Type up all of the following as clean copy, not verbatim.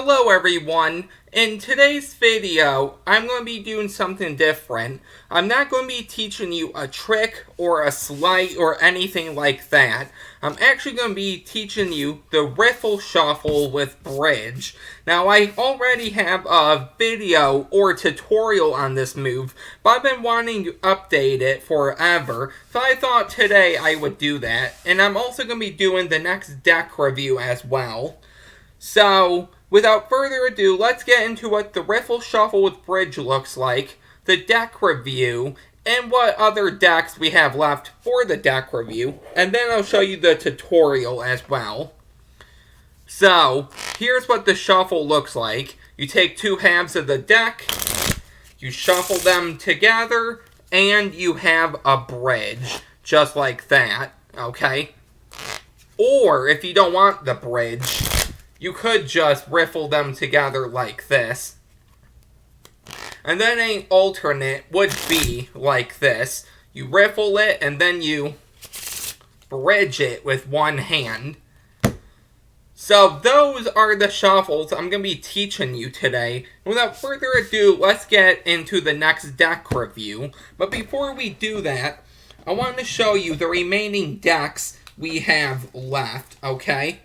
Hello everyone, in today's video, I'm going to be doing something different. I'm not going to be teaching you a trick or a sleight or anything like that. I'm actually going to be teaching you the Riffle Shuffle with Bridge. Now I already have a video or tutorial on this move, but I've been wanting to update it forever, so I thought today I would do that. And I'm also going to be doing the next deck review as well. So, without further ado, let's get into what the Riffle Shuffle with Bridge looks like, the deck review, and what other decks we have left for the deck review, and then I'll show you the tutorial as well. So, here's what the shuffle looks like. You take two halves of the deck, you shuffle them together, and you have a bridge, just like that, okay? Or, if you don't want the bridge, you could just riffle them together like this. And then an alternate would be like this. You riffle it and then you bridge it with one hand. So those are the shuffles I'm going to be teaching you today. Without further ado, let's get into the next deck review. But before we do that, I want to show you the remaining decks we have left, okay?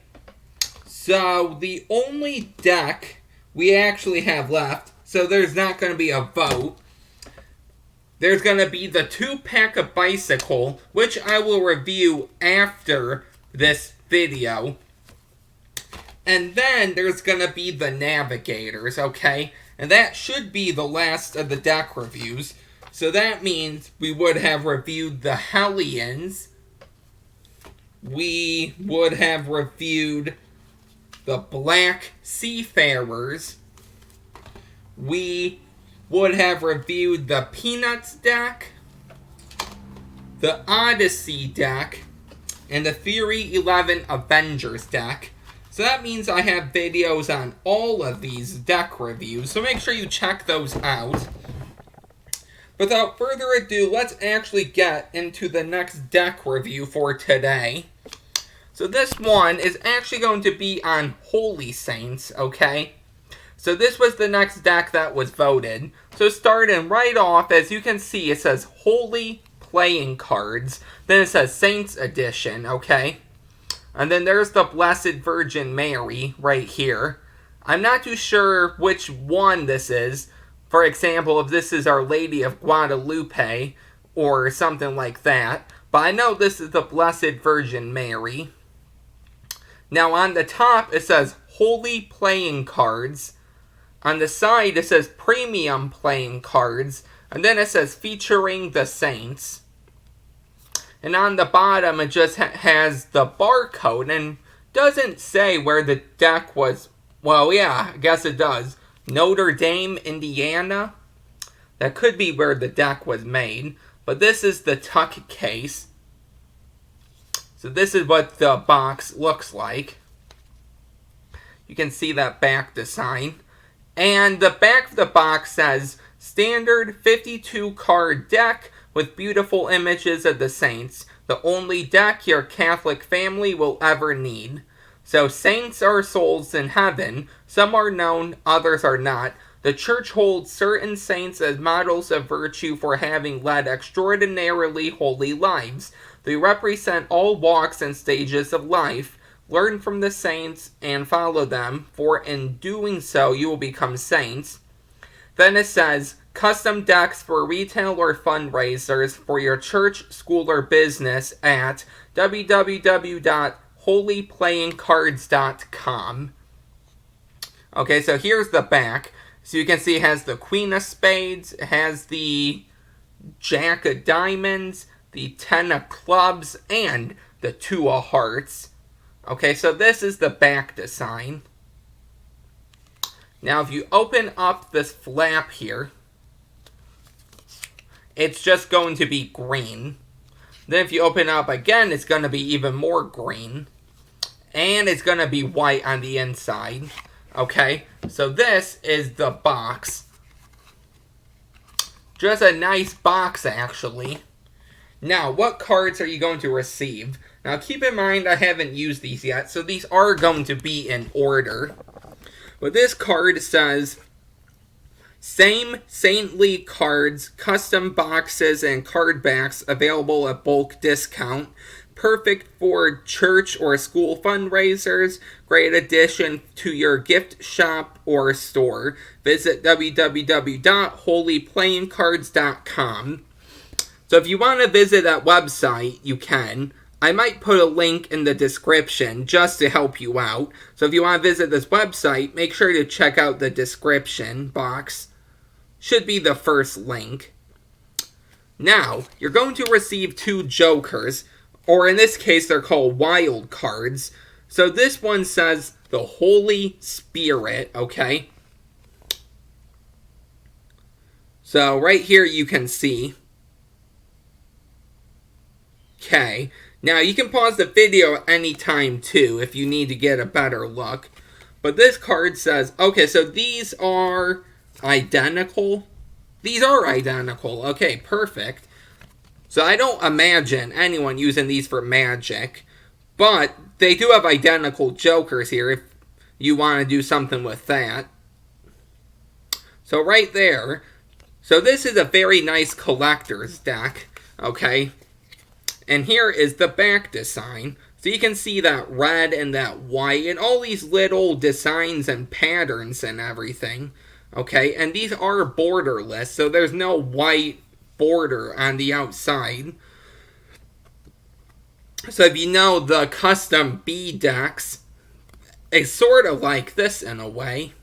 So, the only deck we actually have left, so there's not going to be a vote, there's going to be the 2-pack of Bicycle, which I will review after this video. And then there's going to be the Navigators, okay? And that should be the last of the deck reviews. So that means we would have reviewed the Hellions. We would have reviewed the Black Seafarers. We would have reviewed the Peanuts deck, the Odyssey deck, and the Theory 11 Avengers deck. So that means I have videos on all of these deck reviews, so make sure you check those out. Without further ado, let's actually get into the next deck review for today. So this one is actually going to be on Holy Saints, okay? So this was the next deck that was voted. So starting right off, as you can see, it says Holy Playing Cards. Then it says Saints Edition, okay? And then there's the Blessed Virgin Mary right here. I'm not too sure which one this is. For example, if this is Our Lady of Guadalupe or something like that. But I know this is the Blessed Virgin Mary. Now on the top it says Holy Playing Cards. On the side it says Premium Playing Cards. And then it says Featuring the Saints. And on the bottom it just has the barcode and doesn't say where the deck was. Well, yeah, I guess it does. Notre Dame, Indiana. That could be where the deck was made. But this is the tuck case. So this is what the box looks like. You can see that back design. And the back of the box says, Standard 52 card deck with beautiful images of the saints. The only deck your Catholic family will ever need. So saints are souls in heaven. Some are known, others are not. The church holds certain saints as models of virtue for having led extraordinarily holy lives. They represent all walks and stages of life. Learn from the saints and follow them, for in doing so you will become saints. Then it says, custom decks for retail or fundraisers for your church, school, or business at www.holyplayingcards.com. Okay, so here's the back. So you can see it has the Queen of Spades, it has the Jack of Diamonds, the 10 of Clubs, and the 2 of Hearts. Okay, so this is the back design. Now, if you open up this flap here, it's just going to be green. Then if you open up again, it's going to be even more green. And it's going to be white on the inside. Okay, so this is the box. Just a nice box, actually. Now, what cards are you going to receive? Now, keep in mind I haven't used these yet, so these are going to be in order. But this card says, same saintly cards, custom boxes, and card backs available at bulk discount. Perfect for church or school fundraisers. Great addition to your gift shop or store. Visit www.holyplayingcards.com. So if you want to visit that website, you can. I might put a link in the description just to help you out. So if you want to visit this website, make sure to check out the description box. Should be the first link. Now, you're going to receive 2 jokers, or in this case, they're called wild cards. So this one says the Holy Spirit, okay? So right here you can see. Okay. Now, you can pause the video at any time, too, if you need to get a better look. But this card says, okay, so these are identical. These are identical. Okay, perfect. So I don't imagine anyone using these for magic. But they do have identical jokers here if you want to do something with that. So right there. So this is a very nice collector's deck. Okay. And here is the back design. So you can see that red and that white and all these little designs and patterns and everything. Okay, and these are borderless, so there's no white border on the outside. So if you know the custom B decks, it's sort of like this in a way.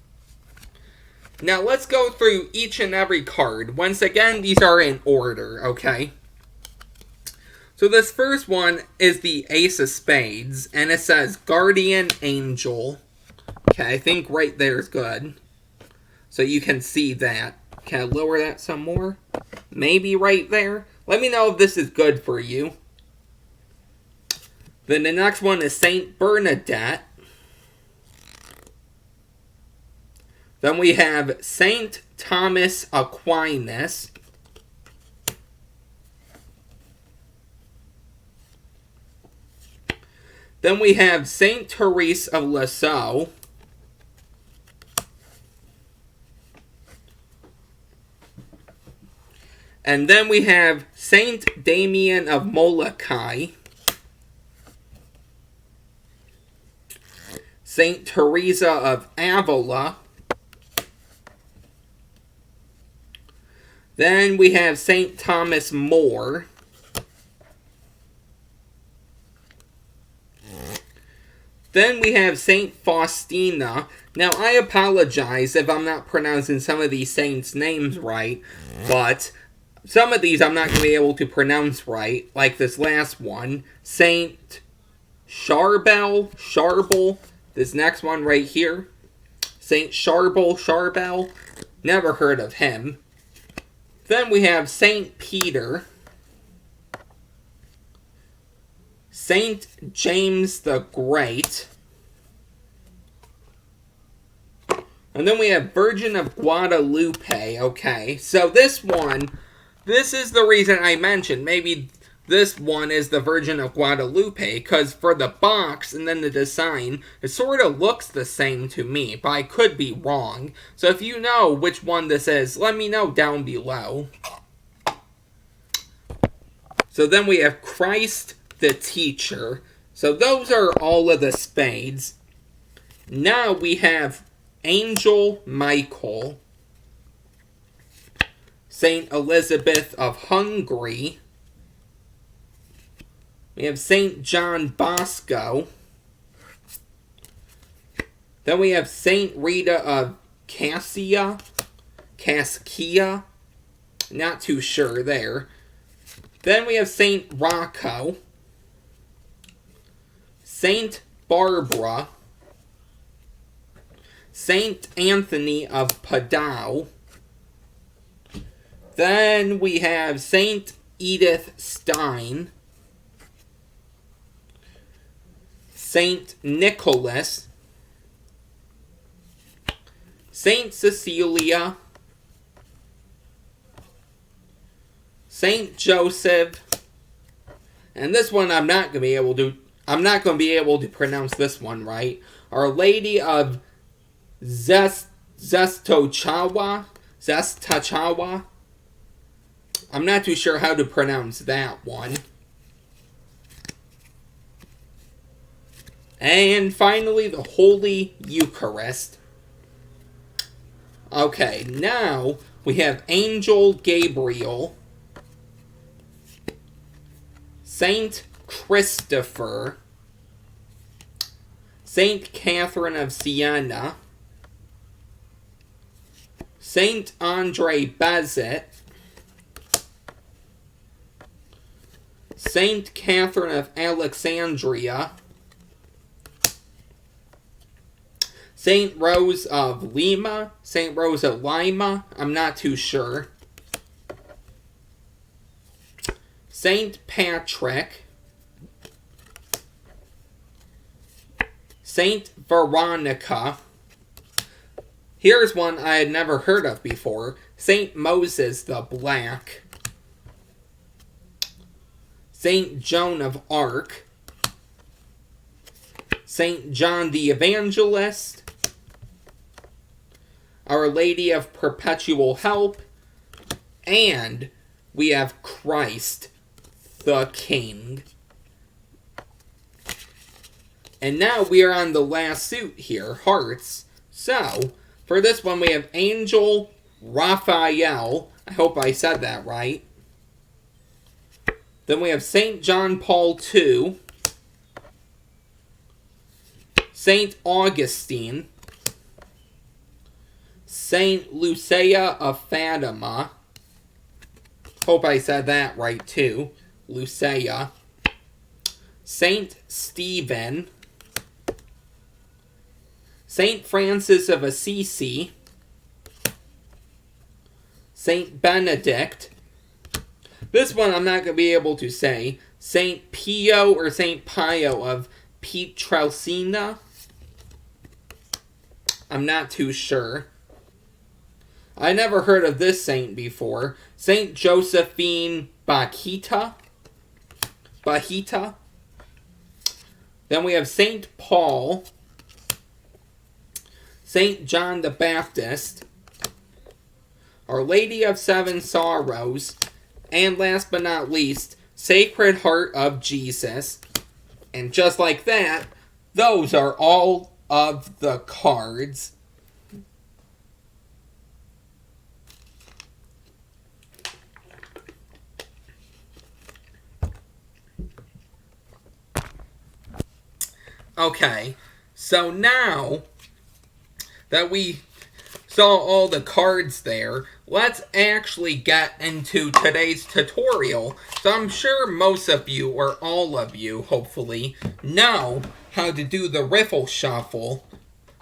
Now let's go through each and every card. Once again, these are in order, okay? So this first one is the Ace of Spades, and it says Guardian Angel. Okay, I think right there is good. So you can see that. Can I lower that some more? Maybe right there. Let me know if this is good for you. Then the next one is Saint Bernadette. Then we have Saint Thomas Aquinas. Then we have Saint Therese of Lisieux. And then we have Saint Damien of Molokai. Saint Teresa of Avila. Then we have Saint Thomas More. Then we have Saint Faustina. Now, I apologize if I'm not pronouncing some of these saints' names right, but some of these I'm not going to be able to pronounce right, like this last one. Saint Charbel, this next one right here. Saint Charbel, never heard of him. Then we have Saint Peter. Saint James the Great. And then we have Virgin of Guadalupe. Okay, so this one, this is the reason I mentioned maybe this one is the Virgin of Guadalupe, because for the box and then the design, it sort of looks the same to me, but I could be wrong. So if you know which one this is, let me know down below. So then we have Christ the Teacher. So those are all of the spades. Now we have Angel Michael, Saint Elizabeth of Hungary. We have Saint John Bosco. Then we have Saint Rita of Cascia. Not too sure there. Then we have Saint Rocco. Saint Barbara. Saint Anthony of Padua. Then we have Saint Edith Stein. Saint Nicholas. Saint Cecilia. Saint Joseph. And this one I'm not going to be able to pronounce this one right. Our Lady of Zestochawa. I'm not too sure how to pronounce that one. And finally, the Holy Eucharist. Okay, now we have Angel Gabriel, Saint Christopher, Saint Catherine of Siena, Saint Andre Bezet, Saint Catherine of Alexandria, Saint Rose of Lima, Saint Rose of Lima, I'm not too sure. Saint Patrick, Saint Veronica. Here's one I had never heard of before. Saint Moses the Black, Saint Joan of Arc, Saint John the Evangelist, Our Lady of Perpetual Help, and we have Christ the King. And now we are on the last suit here, hearts. So, for this one we have Angel Raphael. I hope I said that right. Then we have Saint John Paul II, Saint Augustine, Saint Lucia of Fatima. Hope I said that right too. Lucia. Saint Stephen, Saint Francis of Assisi, Saint Benedict. This one I'm not going to be able to say. Saint Pio or Saint Pio of Pietrelcina. I'm not too sure. I never heard of this saint before. Saint Josephine Bahita. Then we have Saint Paul, Saint John the Baptist, Our Lady of Seven Sorrows, and last but not least, Sacred Heart of Jesus. And just like that, those are all of the cards. Okay, so now that we saw all the cards there, let's actually get into today's tutorial. So I'm sure most of you, or all of you, hopefully, know how to do the Riffle Shuffle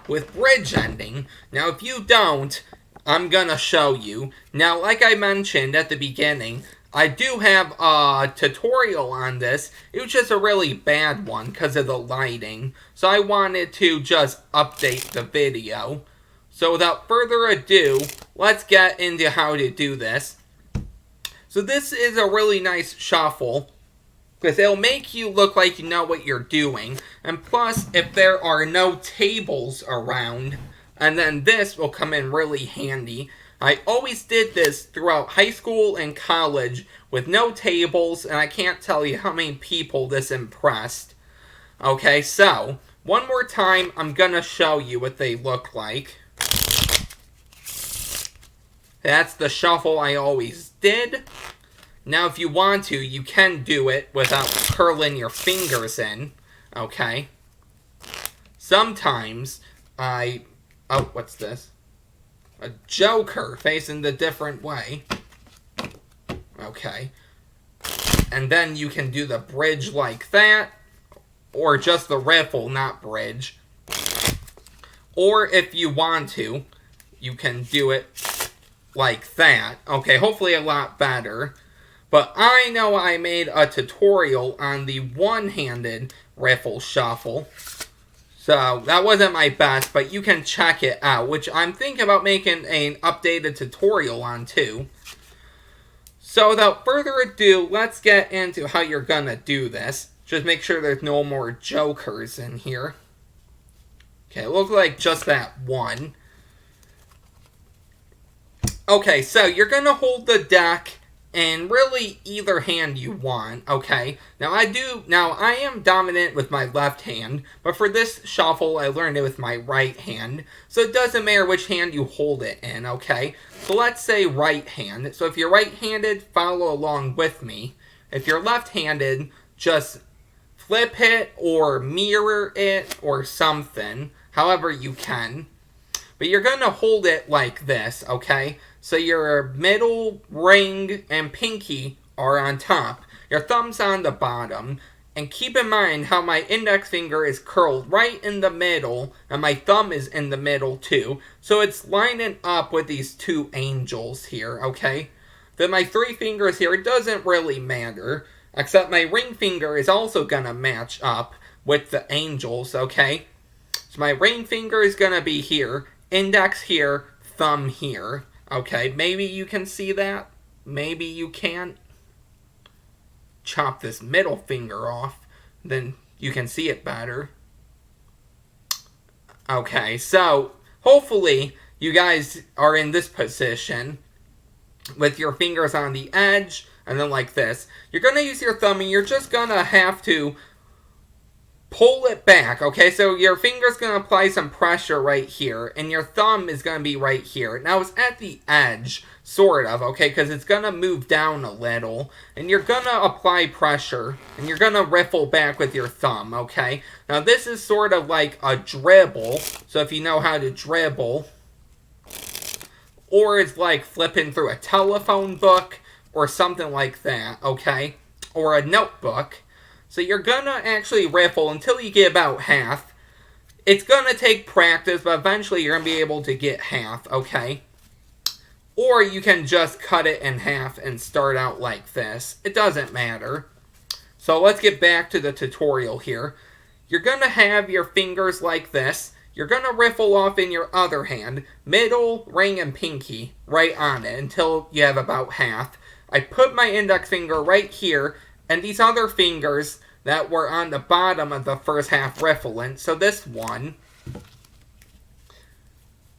with bridge ending. Now, if you don't, I'm gonna show you. Now, like I mentioned at the beginning, I do have a tutorial on this. It was just a really bad one because of the lighting. So I wanted to just update the video. So without further ado, let's get into how to do this. So this is a really nice shuffle, because it'll make you look like you know what you're doing. And plus, if there are no tables around, and then this will come in really handy. I always did this throughout high school and college with no tables, and I can't tell you how many people this impressed. Okay, so, one more time, I'm gonna show you what they look like. That's the shuffle I always did. Now, if you want to, you can do it without curling your fingers in, okay? Sometimes, oh, what's this? A joker facing the different way. Okay. And then you can do the bridge like that. Or just the riffle, not bridge. Or if you want to, you can do it like that. Okay, hopefully a lot better. But I know I made a tutorial on the one-handed Riffle Shuffle. So, that wasn't my best, but you can check it out, which I'm thinking about making an updated tutorial on, too. So, without further ado, let's get into how you're gonna do this. Just make sure there's no more jokers in here. Okay, it looks like just that one. Okay, so you're going to hold the deck in really either hand you want, okay? Now I am dominant with my left hand, but for this shuffle I learned it with my right hand, so it doesn't matter which hand you hold it in, okay? So let's say right hand. So if you're right-handed, follow along with me. If you're left-handed, just flip it or mirror it or something, however you can. But you're going to hold it like this, okay? So your middle ring and pinky are on top. Your thumb's on the bottom. And keep in mind how my index finger is curled right in the middle, and my thumb is in the middle too. So it's lining up with these two angels here, okay? Then my three fingers here, it doesn't really matter. Except my ring finger is also going to match up with the angels, okay? So my ring finger is going to be here, index here, thumb here. Okay, maybe you can see that. Maybe you can't. Chop this middle finger off, then you can see it better. Okay, so hopefully you guys are in this position with your fingers on the edge, and then like this. You're going to use your thumb, and you're just going to have to pull it back, okay? So your finger's going to apply some pressure right here, and your thumb is going to be right here. Now, it's at the edge, sort of, okay? Because it's going to move down a little, and you're going to apply pressure, and you're going to riffle back with your thumb, okay? Now, this is sort of like a dribble, so if you know how to dribble, or it's like flipping through a telephone book, or something like that, okay? Or a notebook. So you're going to actually riffle until you get about half. It's going to take practice, but eventually you're going to be able to get half, okay? Or you can just cut it in half and start out like this. It doesn't matter. So let's get back to the tutorial here. You're going to have your fingers like this. You're going to riffle off in your other hand, middle, ring, and pinky, right on it until you have about half. I put my index finger right here, and these other fingers that were on the bottom of the first half riffling. So this one.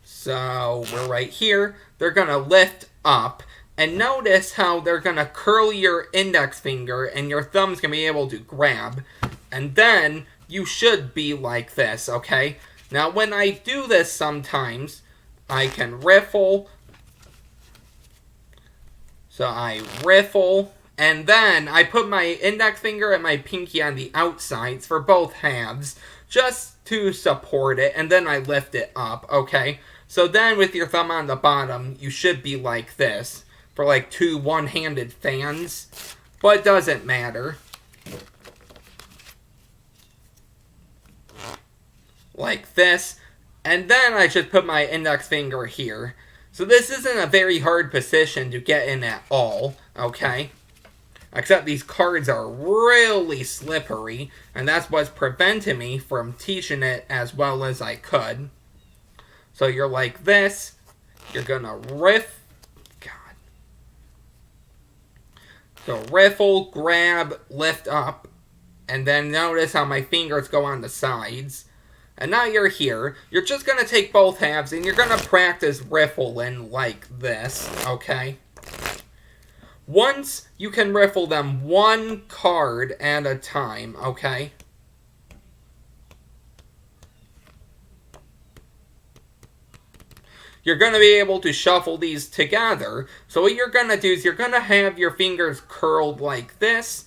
So we're right here. They're going to lift up. And notice how they're going to curl your index finger and your thumb's going to be able to grab. And then you should be like this, okay? Now when I do this sometimes, I can riffle. So I riffle. And then I put my index finger and my pinky on the outsides for both halves, just to support it, and then I lift it up, okay? So then with your thumb on the bottom, you should be like this, for like two one-handed fans, but it doesn't matter. Like this, and then I just put my index finger here. So this isn't a very hard position to get in at all, okay? Except these cards are really slippery, and that's what's preventing me from teaching it as well as I could. So you're like this, you're gonna riff, God. So riffle, grab, lift up, and then notice how my fingers go on the sides. And now you're here, you're just gonna take both halves, and you're gonna practice riffling like this, okay? Once, you can riffle them one card at a time, okay? You're going to be able to shuffle these together. So what you're going to do is you're going to have your fingers curled like this.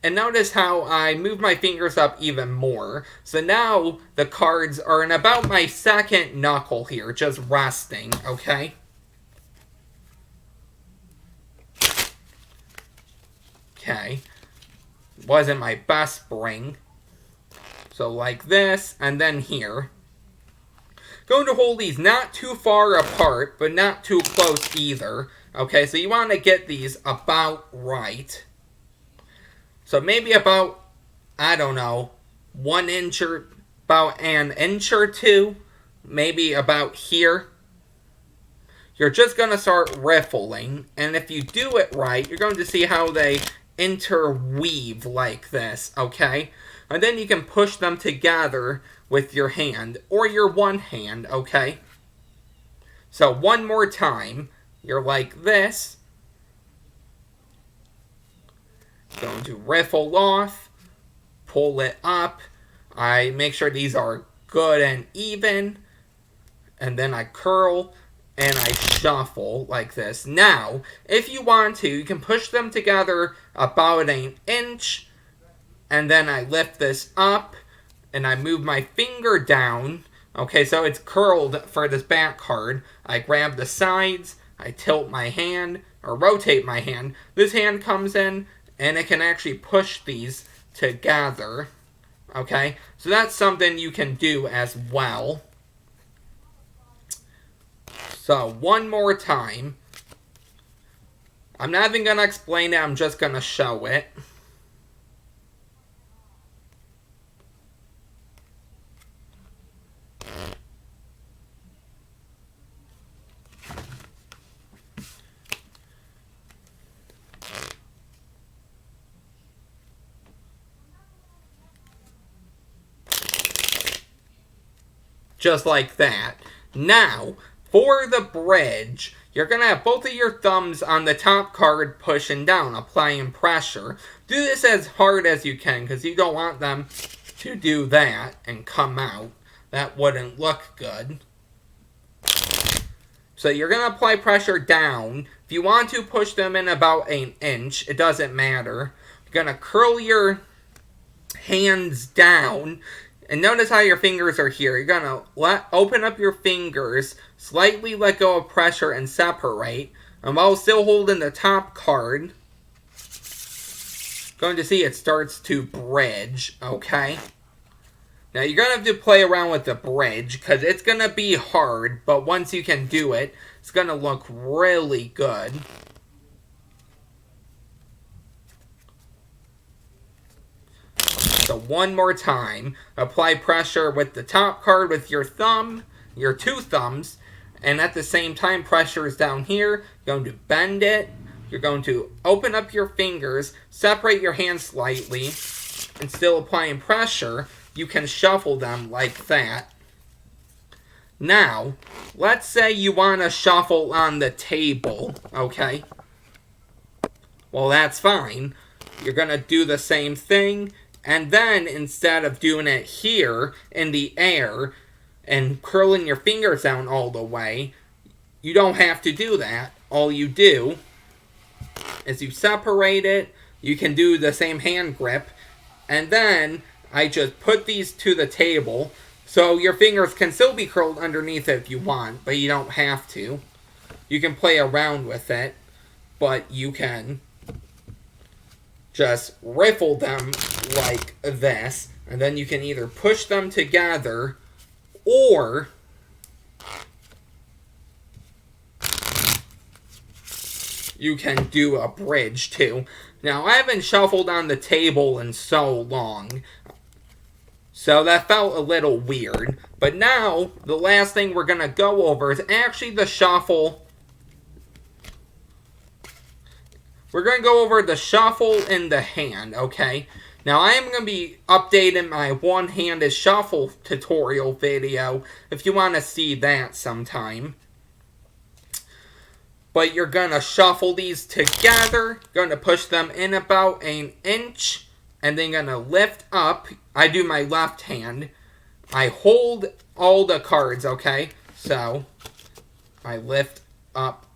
And notice how I move my fingers up even more. So now the cards are in about my second knuckle here, just resting, okay? Okay, wasn't my best spring. So like this, and then here. Going to hold these not too far apart, but not too close either. Okay, so you want to get these about right. So maybe about, I don't know, 1 inch or about an inch or two. Maybe about here. You're just going to start riffling, and if you do it right, you're going to see how they interweave like this, okay? and then you can push them together with your hand, or your one hand, okay? So one more time, you're like this. Going to riffle off, pull it up. I make sure these are good and even, and then I curl and I shuffle like this. Now, if you want to, you can push them together about an inch, and then I lift this up and I move my finger down. Okay, so it's curled for this back card. I grab the sides, I tilt my hand, or rotate my hand. This hand comes in, and it can actually push these together. Okay, so that's something you can do as well. So, one more time. I'm not even going to explain it, I'm just going to show it. Just like that. Now, for the bridge, you're going to have both of your thumbs on the top card pushing down, applying pressure. Do this as hard as you can, because you don't want them to do that and come out. That wouldn't look good. So you're going to apply pressure down. If you want to push them in about an inch, it doesn't matter. You're going to curl your hands down. And notice how your fingers are here. You're going to open up your fingers, slightly let go of pressure, and separate. And while still holding the top card, going to see it starts to bridge, okay? Now you're going to have to play around with the bridge, because it's going to be hard, but once you can do it, it's going to look really good. So one more time, apply pressure with the top card with your thumb, your two thumbs, and at the same time pressure is down here. You're going to bend it, you're going to open up your fingers, separate your hands slightly, and still applying pressure, you can shuffle them like that. Now, let's say you want to shuffle on the table, okay? Well, that's fine. You're going to do the same thing. And then, instead of doing it here in the air and curling your fingers down all the way, you don't have to do that. All you do is you separate it. You can do the same hand grip. And then, I just put these to the table. So your fingers can still be curled underneath it if you want, but you don't have to. You can play around with it, but you can just riffle them like this, and then you can either push them together, or you can do a bridge too. Now, I haven't shuffled on the table in so long, so that felt a little weird. But now, the last thing we're going to go over is actually the shuffle. We're going to go over the shuffle in the hand, okay? Now, I am going to be updating my one-handed shuffle tutorial video if you want to see that sometime. But you're going to shuffle these together, going to push them in about an inch, and then going to lift up. I do my left hand. I hold all the cards, okay? So, I lift up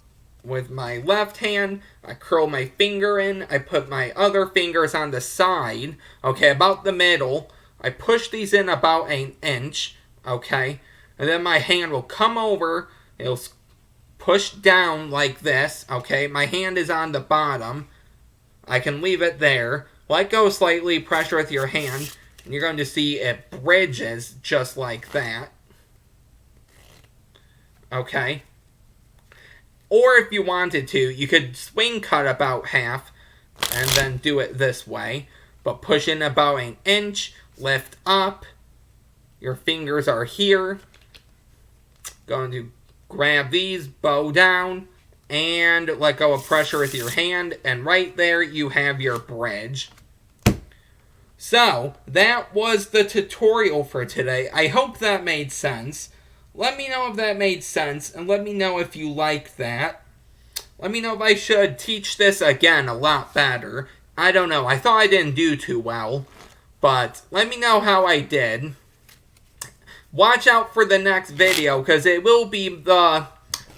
with my left hand, I curl my finger in, I put my other fingers on the side, okay, about the middle. I push these in about an inch, okay, and then my hand will come over, it'll push down like this, okay, my hand is on the bottom, I can leave it there, let go slightly, pressure with your hand, and you're going to see it bridges just like that, okay. Or if you wanted to, you could swing cut about half and then do it this way. But push in about an inch, lift up. Your fingers are here. Going to grab these, bow down, and let go of pressure with your hand. And right there, you have your bridge. So, that was the tutorial for today. I hope that made sense. Let me know if that made sense, and let me know if you like that. Let me know if I should teach this again a lot better. I don't know. I thought I didn't do too well. But let me know how I did. Watch out for the next video, because it will be the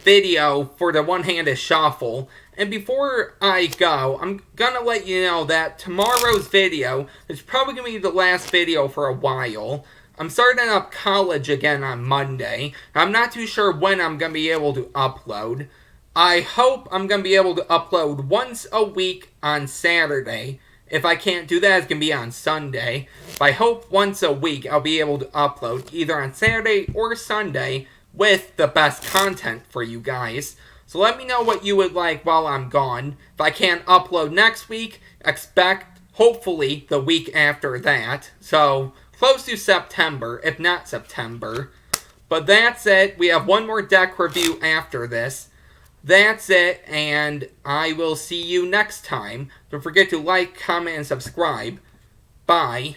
video for the one-handed shuffle. And before I go, I'm gonna let you know that tomorrow's video is probably gonna be the last video for a while. I'm starting up college again on Monday. I'm not too sure when I'm gonna be able to upload. I hope I'm gonna be able to upload once a week on Saturday. If I can't do that, it's gonna be on Sunday. But I hope once a week I'll be able to upload either on Saturday or Sunday with the best content for you guys. So let me know what you would like while I'm gone. If I can't upload next week, expect hopefully the week after that. So close to September, if not September. But that's it. We have one more deck review after this. That's it, and I will see you next time. Don't forget to like, comment, and subscribe. Bye.